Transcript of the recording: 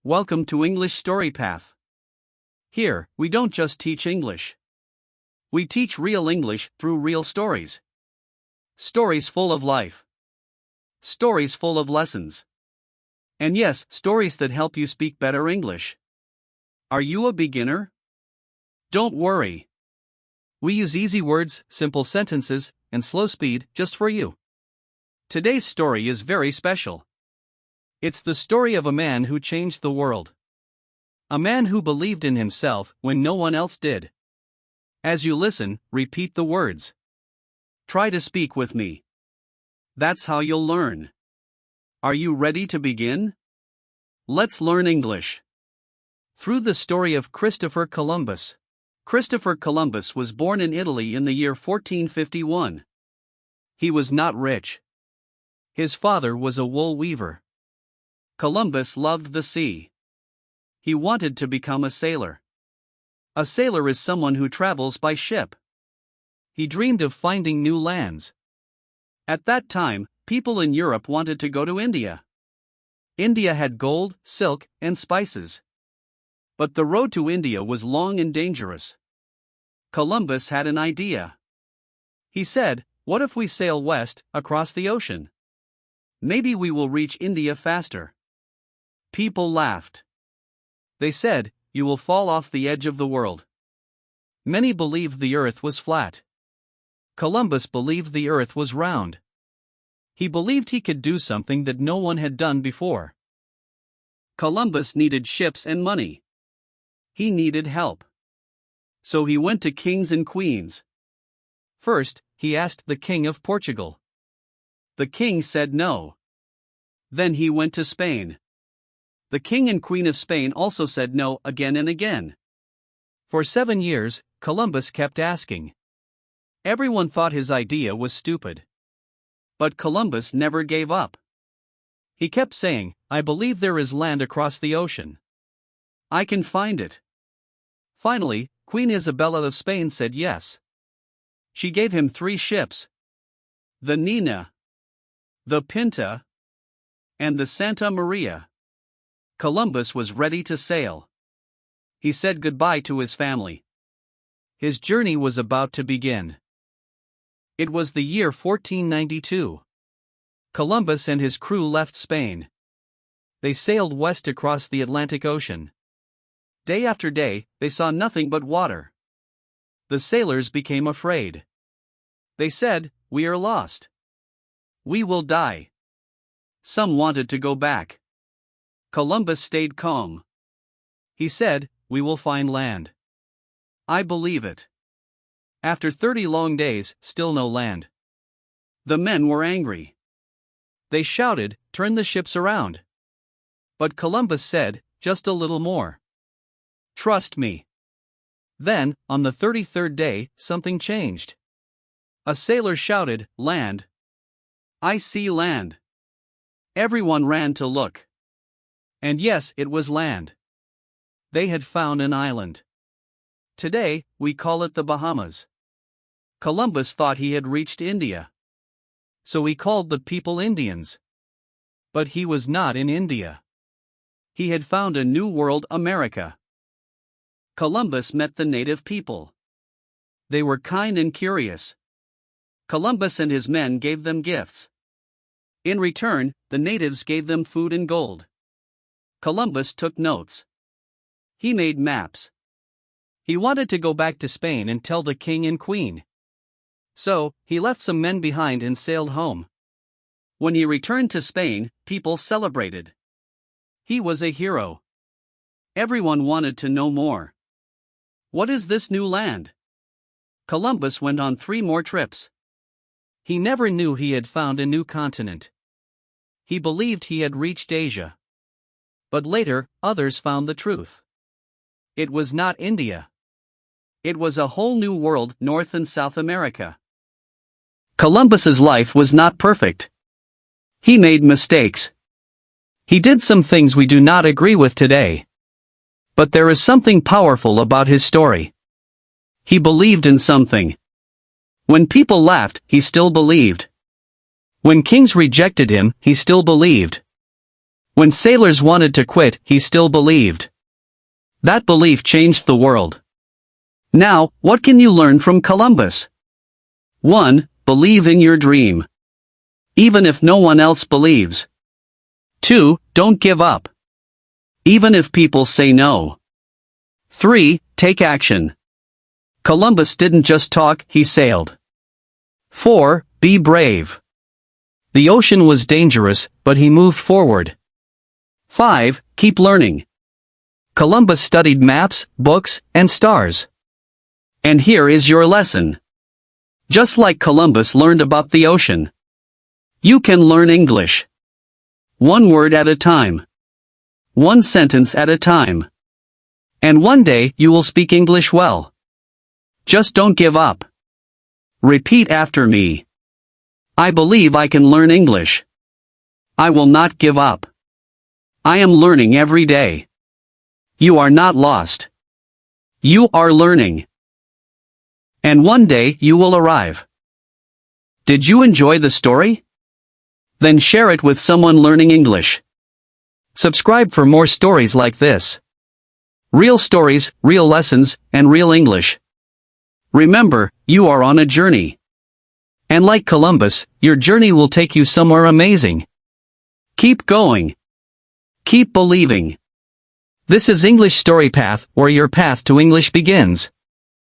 welcome to English Story Path. Here, we don't just teach English. We teach real English through real stories. Stories full of life. Stories full of lessons. And yes, stories that help you speak better English. Are you a beginner? Don't worry. We use easy words, simple sentences, and slow speed just for you. Today's story is very special. It's the story of a man who changed the world. A man who believed in himself when no one else did. As you listen, repeat the words. Try to speak with me. That's how you'll learn. Are you ready to begin? Let's learn English. Through the story of Christopher Columbus. Christopher Columbus was born in Italy in the year 1451. He was not rich. His father was a wool weaver. Columbus loved the sea. He wanted to become a sailor. A sailor is someone who travels by ship. He dreamed of finding new lands. At that time, people in Europe wanted to go to India. India had gold, silk, and spices. But the road to India was long and dangerous. Columbus had an idea. He said, "What if we sail west, across the ocean? Maybe we will reach India faster." People laughed. They said, "You will fall off the edge of the world." Many believed the earth was flat. Columbus believed the earth was round. He believed he could do something that no one had done before. Columbus needed ships and money. He needed help. So he went to kings and queens. First, he asked the king of Portugal. The king said no. Then he went to Spain. The king and queen of Spain also said no again and again. For 7 years, Columbus kept asking. Everyone thought his idea was stupid. But Columbus never gave up. He kept saying, "I believe there is land across the ocean. I can find it." Finally, Queen Isabella of Spain said yes. She gave him 3 ships. The Nina, the Pinta, and the Santa Maria. Columbus was ready to sail. He said goodbye to his family. His journey was about to begin. It was the year 1492. Columbus and his crew left Spain. They sailed west across the Atlantic Ocean. Day after day, they saw nothing but water. The sailors became afraid. They said, "We are lost. We will die." Some wanted to go back. Columbus stayed calm. He said, "We will find land. I believe it." After 30 long days, still no land. The men were angry. They shouted, "Turn the ships around." But Columbus said, "Just a little more. Trust me." Then, on the 33rd day, something changed. A sailor shouted, "Land! I see land." Everyone ran to look. And yes, it was land. They had found an island. Today, we call it the Bahamas. Columbus thought he had reached India. So he called the people Indians. But he was not in India. He had found a new world, America. Columbus met the native people. They were kind and curious. Columbus and his men gave them gifts. In return, the natives gave them food and gold. Columbus took notes. He made maps. He wanted to go back to Spain and tell the king and queen. So, he left some men behind and sailed home. When he returned to Spain, people celebrated. He was a hero. Everyone wanted to know more. What is this new land? Columbus went on 3 more trips. He never knew he had found a new continent. He believed he had reached Asia. But later, others found the truth. It was not India. It was a whole new world, North and South America. Columbus's life was not perfect. He made mistakes. He did some things we do not agree with today. But there is something powerful about his story. He believed in something. When people laughed, he still believed. When kings rejected him, he still believed. When sailors wanted to quit, he still believed. That belief changed the world. Now, what can you learn from Columbus? 1. Believe in your dream. Even if no one else believes. 2. Don't give up. Even if people say no. 3. Take action. Columbus didn't just talk, he sailed. 4. Be brave. The ocean was dangerous, but he moved forward. 5. Keep learning. Columbus studied maps, books, and stars. And here is your lesson. Just like Columbus learned about the ocean, you can learn English. One word at a time. One sentence at a time. And one day you will speak English well. Just don't give up. Repeat after me. I believe I can learn English. I will not give up. I am learning every day. You are not lost. You are learning. And one day you will arrive. Did you enjoy the story? Then share it with someone learning English. Subscribe for more stories like this. Real stories, real lessons, and real English. Remember, you are on a journey. And like Columbus, your journey will take you somewhere amazing. Keep going. Keep believing. This is English Story Path, where your path to English begins.